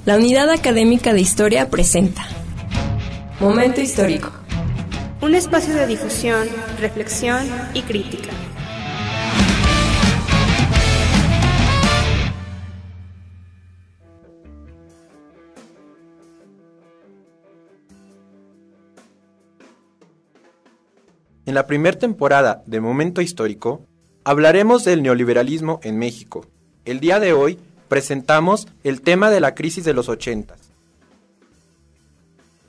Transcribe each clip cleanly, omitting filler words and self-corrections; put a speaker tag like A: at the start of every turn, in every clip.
A: La Unidad Académica de Historia presenta Momento Histórico.
B: Un espacio de difusión, reflexión y crítica.
C: En la primera temporada de Momento Histórico, hablaremos del neoliberalismo en México. El día de hoy presentamos el tema de la crisis de los 80.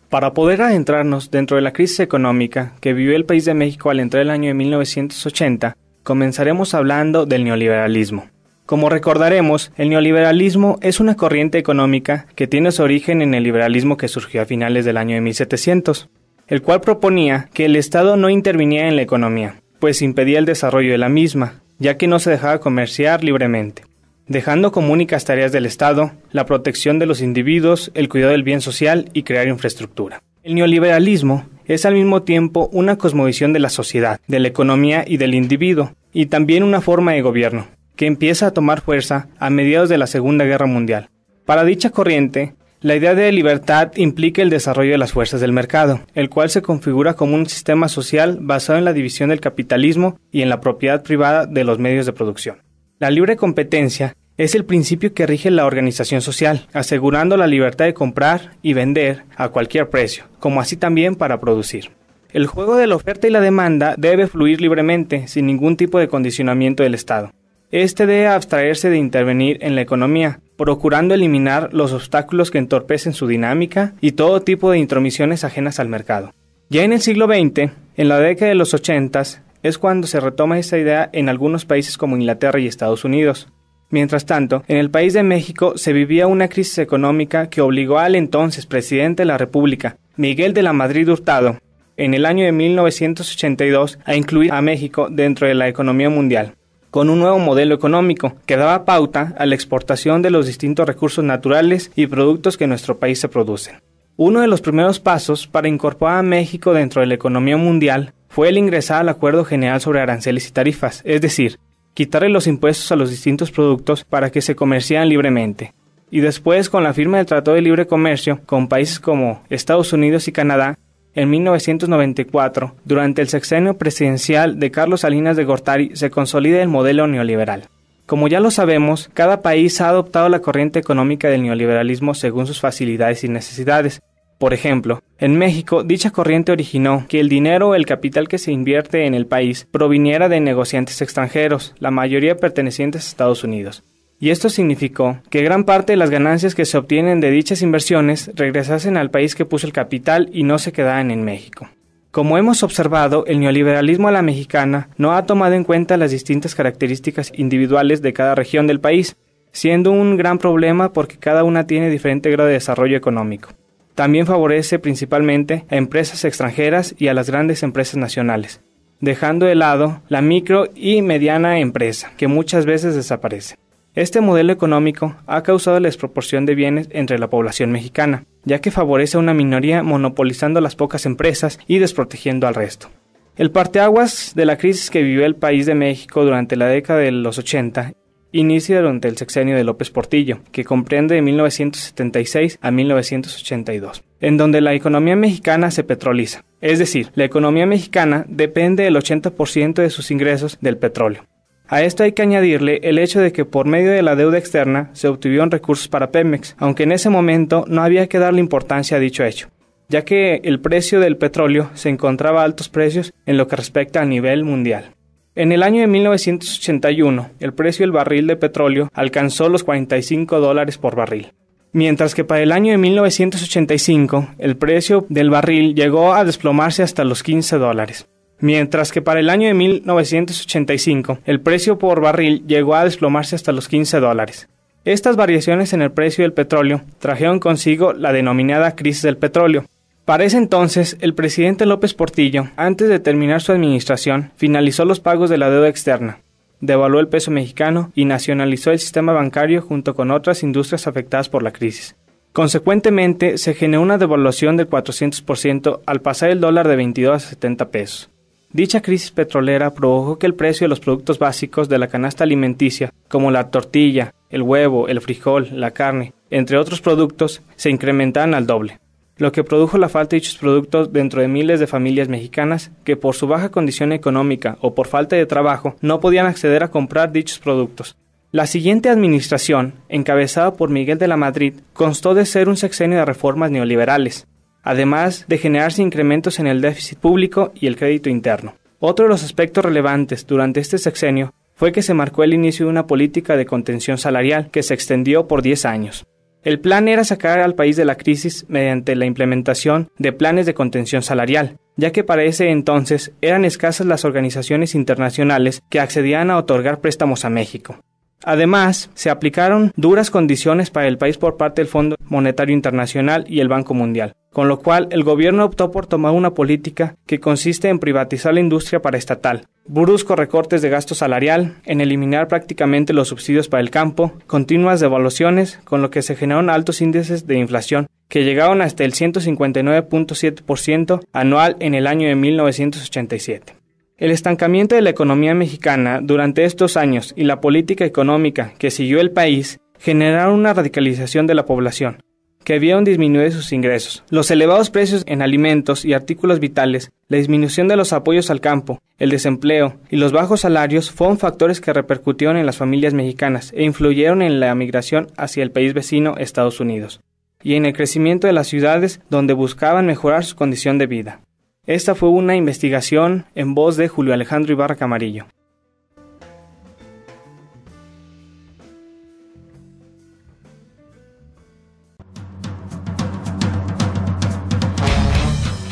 D: Para poder adentrarnos dentro de la crisis económica que vivió el país de México al entrar el año de 1980, comenzaremos hablando del neoliberalismo. Como recordaremos, el neoliberalismo es una corriente económica que tiene su origen en el liberalismo que surgió a finales del año de 1700, el cual proponía que el Estado no interviniera en la economía, pues impedía el desarrollo de la misma, ya que no se dejaba comerciar libremente, dejando como únicas tareas del Estado la protección de los individuos, el cuidado del bien social y crear infraestructura. El neoliberalismo es al mismo tiempo una cosmovisión de la sociedad, de la economía y del individuo, y también una forma de gobierno, que empieza a tomar fuerza a mediados de la Segunda Guerra Mundial. Para dicha corriente, la idea de libertad implica el desarrollo de las fuerzas del mercado, el cual se configura como un sistema social basado en la división del capitalismo y en la propiedad privada de los medios de producción. La libre competencia es el principio que rige la organización social, asegurando la libertad de comprar y vender a cualquier precio, como así también para producir. El juego de la oferta y la demanda debe fluir libremente, sin ningún tipo de condicionamiento del Estado. Este debe abstraerse de intervenir en la economía, procurando eliminar los obstáculos que entorpecen su dinámica y todo tipo de intromisiones ajenas al mercado. Ya en el siglo XX, en la década de los 80, es cuando se retoma esta idea en algunos países como Inglaterra y Estados Unidos. Mientras tanto, en el país de México se vivía una crisis económica que obligó al entonces presidente de la República, Miguel de la Madrid Hurtado, en el año de 1982 a incluir a México dentro de la economía mundial, con un nuevo modelo económico que daba pauta a la exportación de los distintos recursos naturales y productos que en nuestro país se producen. Uno de los primeros pasos para incorporar a México dentro de la economía mundial fue el ingresar al Acuerdo General sobre Aranceles y Tarifas, es decir, quitarle los impuestos a los distintos productos para que se comerciaran libremente. Y después, con la firma del Tratado de Libre Comercio con países como Estados Unidos y Canadá, en 1994, durante el sexenio presidencial de Carlos Salinas de Gortari, se consolida el modelo neoliberal. Como ya lo sabemos, cada país ha adoptado la corriente económica del neoliberalismo según sus facilidades y necesidades. Por ejemplo, en México, dicha corriente originó que el dinero o el capital que se invierte en el país proviniera de negociantes extranjeros, la mayoría pertenecientes a Estados Unidos. Y esto significó que gran parte de las ganancias que se obtienen de dichas inversiones regresasen al país que puso el capital y no se quedaran en México. Como hemos observado, el neoliberalismo a la mexicana no ha tomado en cuenta las distintas características individuales de cada región del país, siendo un gran problema porque cada una tiene diferente grado de desarrollo económico. También favorece principalmente a empresas extranjeras y a las grandes empresas nacionales, dejando de lado la micro y mediana empresa, que muchas veces desaparece. Este modelo económico ha causado la desproporción de bienes entre la población mexicana, ya que favorece a una minoría monopolizando las pocas empresas y desprotegiendo al resto. El parteaguas de la crisis que vivió el país de México durante la década de los 80 inicia durante el sexenio de López Portillo, que comprende de 1976 a 1982, en donde la economía mexicana se petroliza, es decir, la economía mexicana depende del 80% de sus ingresos del petróleo. A esto hay que añadirle el hecho de que por medio de la deuda externa se obtuvieron recursos para Pemex, aunque en ese momento no había que darle importancia a dicho hecho, ya que el precio del petróleo se encontraba a altos precios en lo que respecta a nivel mundial. En el año de 1981, el precio del barril de petróleo alcanzó los $45 por barril, mientras que para el año de 1985, el precio del barril llegó a desplomarse hasta los $15. Mientras que para el año de 1985, el precio por barril llegó a desplomarse hasta los $15. Estas variaciones en el precio del petróleo trajeron consigo la denominada crisis del petróleo. Para ese entonces, el presidente López Portillo, antes de terminar su administración, finalizó los pagos de la deuda externa, devaluó el peso mexicano y nacionalizó el sistema bancario junto con otras industrias afectadas por la crisis. Consecuentemente, se generó una devaluación del 400% al pasar el dólar de 22 a 70 pesos. Dicha crisis petrolera provocó que el precio de los productos básicos de la canasta alimenticia, como la tortilla, el huevo, el frijol, la carne, entre otros productos, se incrementaban al doble, lo que produjo la falta de dichos productos dentro de miles de familias mexicanas que por su baja condición económica o por falta de trabajo no podían acceder a comprar dichos productos. La siguiente administración, encabezada por Miguel de la Madrid, constó de ser un sexenio de reformas neoliberales, además de generarse incrementos en el déficit público y el crédito interno. Otro de los aspectos relevantes durante este sexenio fue que se marcó el inicio de una política de contención salarial que se extendió por 10 años. El plan era sacar al país de la crisis mediante la implementación de planes de contención salarial, ya que para ese entonces eran escasas las organizaciones internacionales que accedían a otorgar préstamos a México. Además, se aplicaron duras condiciones para el país por parte del Fondo Monetario Internacional y el Banco Mundial, con lo cual el gobierno optó por tomar una política que consiste en privatizar la industria paraestatal, bruscos recortes de gasto salarial, en eliminar prácticamente los subsidios para el campo, continuas devaluaciones, con lo que se generaron altos índices de inflación, que llegaron hasta el 159.7% anual en el año de 1987. El estancamiento de la economía mexicana durante estos años y la política económica que siguió el país generaron una radicalización de la población, que vieron disminuir sus ingresos. Los elevados precios en alimentos y artículos vitales, la disminución de los apoyos al campo, el desempleo y los bajos salarios fueron factores que repercutieron en las familias mexicanas e influyeron en la migración hacia el país vecino Estados Unidos y en el crecimiento de las ciudades donde buscaban mejorar su condición de vida. Esta fue una investigación en voz de Julio Alejandro Ibarra Camarillo.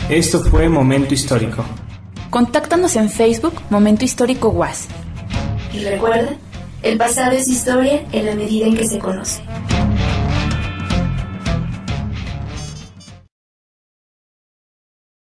D: Esto fue Momento Histórico.
E: Contáctanos en Facebook Momento Histórico UAS.
A: Y recuerda, el pasado es historia en la medida en que se conoce.